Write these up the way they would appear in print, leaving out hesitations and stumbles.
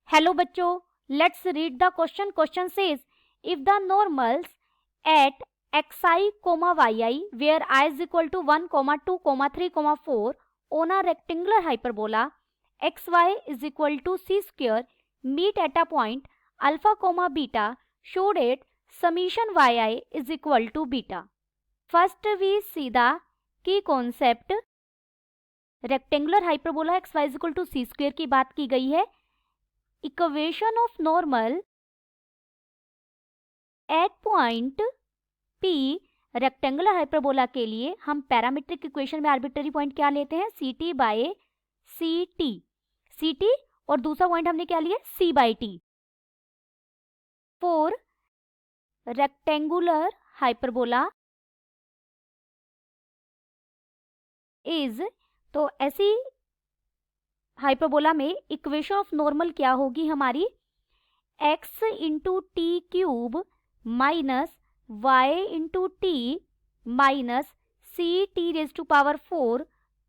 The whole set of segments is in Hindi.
हेलो बच्चों, let's read the question. Question says if the normals at xi, yi where I is equal to 1, 2, 3, 4 on a rectangular hyperbola xy is equal to c square meet at a point alpha, beta show that summation yi is equal to beta. First we see the key concept. Rectangular hyperbola xy is equal to c square की बात की गई है. Equation of normal at point P rectangular hyperbola के लिए हम पैरामीट्रिक इक्वेशन में आर्बिट्ररी पॉइंट क्या लेते हैं, ct बाय ct और दूसरा पॉइंट हमने क्या लिया, c by t. For rectangular hyperbola is, तो ऐसी हाइपरबोला में इक्वेशन ऑफ नॉर्मल क्या होगी हमारी, x into t cube minus y into t minus c t raise to power 4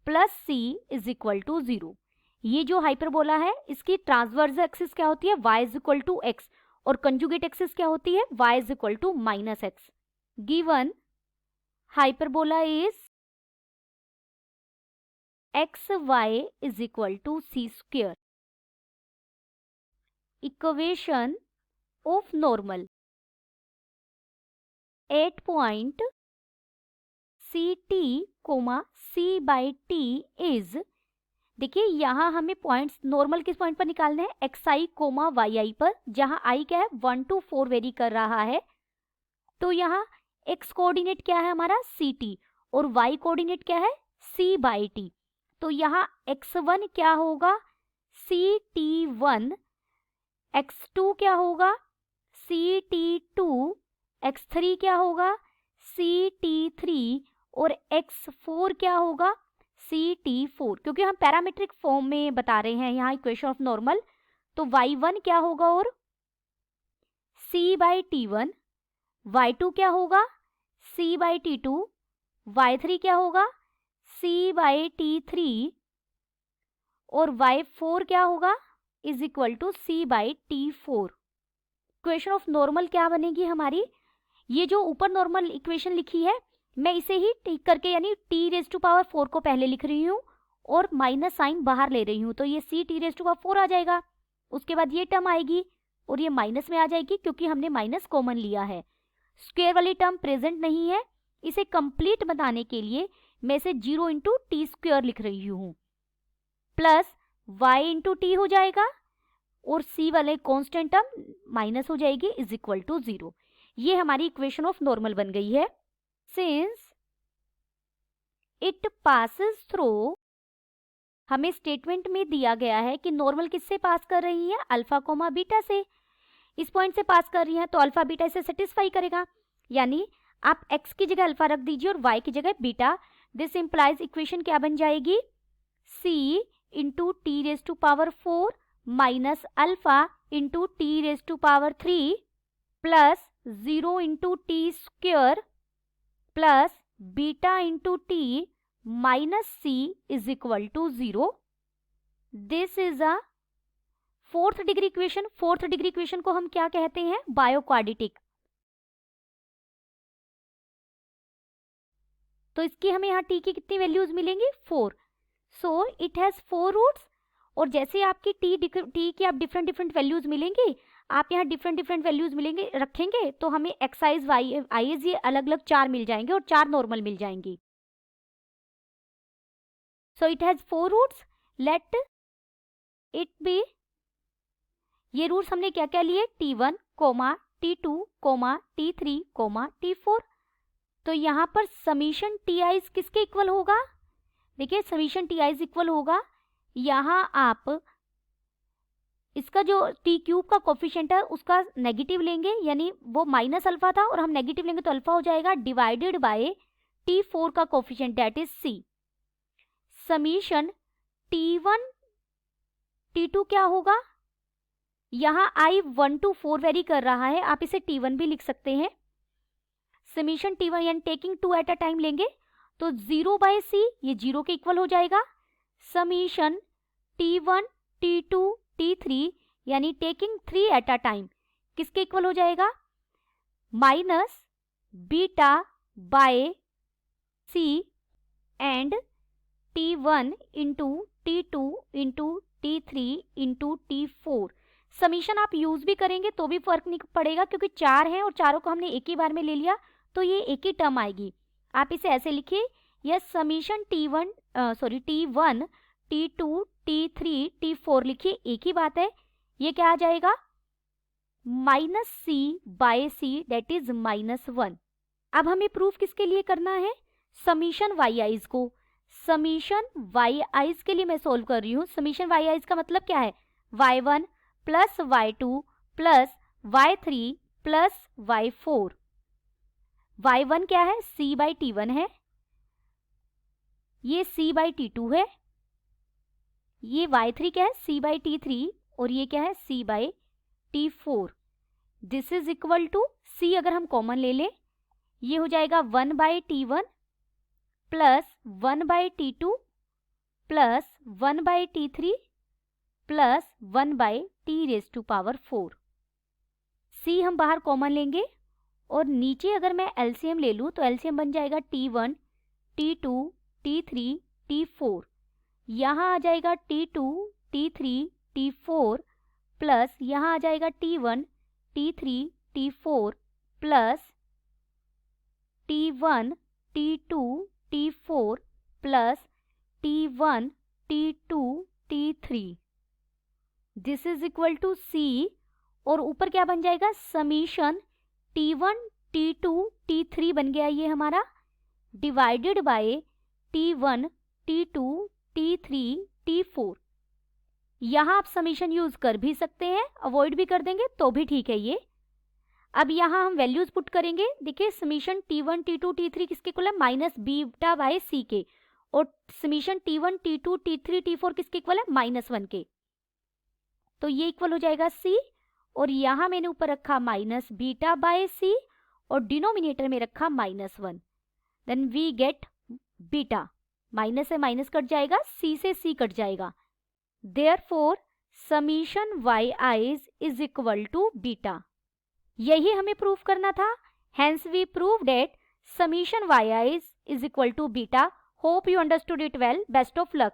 plus c is equal to 0. ये जो हाइपरबोला है इसकी ट्रांसवर्स एक्सिस क्या होती है, y is equal to x और कंजुगेट एक्सिस क्या होती है, y is equal to minus x. Given hyperbola is xy is equal to c square. Equation of normal at point ct, c by t is, देखिए यहां हमें पॉइंट्स नॉर्मल किस पॉइंट पर निकालने हैं, xi, yi पर, जहां i क्या है 1 to 4 वेरी कर रहा है. तो यहाँ x कोऑर्डिनेट क्या है हमारा ct और y कोऑर्डिनेट क्या है c by t. तो यहाँ x1 क्या होगा ct1, x2 क्या होगा ct2, x3 क्या होगा ct3 और x4 क्या होगा ct4. क्योंकि हम पैरामीट्रिक फॉर्म में बता रहे हैं यहाँ इक्वेशन ऑफ नॉर्मल, तो y1 क्या होगा और c बाई t1, y2 क्या होगा c बाई t2, y3 क्या होगा c बाई t3 और y4 क्या होगा is equal to c by t4. Equation of normal क्या बनेगी हमारी, ये जो ऊपर नॉर्मल इक्वेशन लिखी है मैं इसे ही टिक करके यानी t रेज टू पावर 4 को पहले लिख रही हूँ और माइनस साइन बाहर ले रही हूँ, तो ये c t raise to power 4 आ जाएगा. उसके बाद ये टर्म आएगी और ये माइनस में आ जाएगी क्योंकि हमने माइनस कॉमन लिया है. स्क्वायर वाली टर्म प्रेजेंट नहीं है. इसे कंप्लीट बनाने के लिए मैं इसे 0 इंटू टी स्क्वायर लिख रही हूँ प्लस y इंटू टी हो जाएगा और c वाले कांस्टेंट टर्म माइनस हो जाएगी इज इक्वल टू 0. ये हमारी इक्वेशन ऑफ नॉर्मल बन गई है. सिंस इट पासेस थ्रू, हमें स्टेटमेंट में दिया गया है कि नॉर्मल किससे पास कर रही है, अल्फा कोमा बीटा से. इस पॉइंट से पास कर रही है तो अल्फा बीटा इसे सेटिस्फाई करेगा, यानी आप x की जगह अल्फा रख दीजिए और y की जगह बीटा. दिस इंप्लाइज इक्वेशन क्या बन जाएगी, c into t raise to power 4 minus alpha into t raise to power 3 plus 0 into t square plus beta into t minus c is equal to 0. This is a fourth degree equation. Fourth degree equation को हम क्या कहते हैं, बायोक्वाड्रेटिक. तो इसकी हमें यहाँ t की कितनी वैल्यूज मिलेंगी, 4. So it has 4 roots. और जैसे आपकी t की आप डिफरेंट वैल्यूज मिलेंगी, आप यहाँ डिफरेंट वैल्यूज मिलेंगे रखेंगे तो हमें एक्साइज वाई आईज ये अलग अलग 4 मिल जाएंगे और 4 नॉर्मल मिल जाएंगी. So it has 4 roots. Let it be, ये रूट्स हमने क्या क्या लिए, t1, t2, t3, t4. तो यहाँ पर समीशन टी आईज किसके इक्वल होगा, देखिए समीशन टी आईज इक्वल होगा, यहाँ आप इसका जो टी क्यूब का कोफिशिएंट है उसका नेगेटिव लेंगे, यानी वो माइनस अल्फा था और हम नेगेटिव लेंगे तो अल्फा हो जाएगा, डिवाइडेड बाय t4 का coefficient that is c. Summation t1 t2 क्या होगा, यहाँ i 1 to 4 वेरी कर रहा है, आप इसे t1 भी लिख सकते हैं. समीशन t1 यानी टेकिंग 2 एट अ टाइम लेंगे तो 0 बाय c ये 0 के इक्वल हो जाएगा. समीशन t1 t2 t3 यानी टेकिंग 3 एट अ टाइम किसके इक्वल हो जाएगा, minus beta by C and T1 into T2 into T3 into T4। Summation आप यूज भी करेंगे तो भी फर्क नहीं पड़ेगा क्योंकि 4 हैं और चारों को हमने एक ही बार में ले लिया तो ये एक ही टर्म आएगी। आप इसे ऐसे लिखिए, यह summation T1 T2 T3 T4 लिखिए, एक ही बात है। ये क्या आ जाएगा, minus C by C that is -1। अब हमें प्रूफ किसके लिए करना है, समीशन वाई आइज को। समीशन वाई आइज के लिए मैं सोल्व कर रही हूँ। समीशन वाई आइज का मतलब क्या है, y1 plus y2 plus y3 plus y4। y1 क्या है, c बाई T1 है, ये c बाई T2 है, ये y3 क्या है, c बाई T3 और ये क्या है, c by T4। This is equal to c अगर हम कॉमन ले लें ये हो जाएगा 1 by T1 plus 1 by T2 plus 1 by T3 plus 1 by T⁴। c हम बाहर कॉमन लेंगे और नीचे अगर मैं एलसीएम ले लूँ तो एलसीएम बन जाएगा T1 T2 T3 T4। यहाँ आ जाएगा T2 T3 T4 प्लस यहाँ आ जाएगा T1 T3 T4 plus T1 T2 T4 plus T1 T2 T3। This is equal to C और ऊपर क्या बन जाएगा, समीशन T1 T2 T3 बन गया ये हमारा, divided by T1 T2 T3 T4। यहाँ आप समीशन यूज कर भी सकते हैं, अवॉइड भी कर देंगे तो भी ठीक है ये। अब यहाँ हम वैल्यूज पुट करेंगे। देखिए समीशन T1 T2 T3 किसके इक्वल है, माइनस बीटा बाय सी के, और summation T1 T2 T3 T4 किसके इक्वल है, -1 के। तो ये इक्वल हो जाएगा C और यहाँ मैंने ऊपर रखा माइनस बीटा बाय सी और डिनोमिनेटर में रखा -1। Then we get beta, minus से माइनस कट जाएगा, C से C कट जाएगा। Therefore summation Y I's is equal to beta. यही हमें प्रूफ करना था। Hence we prove that summation Y I's is equal to beta. Hope you understood it well. Best of luck.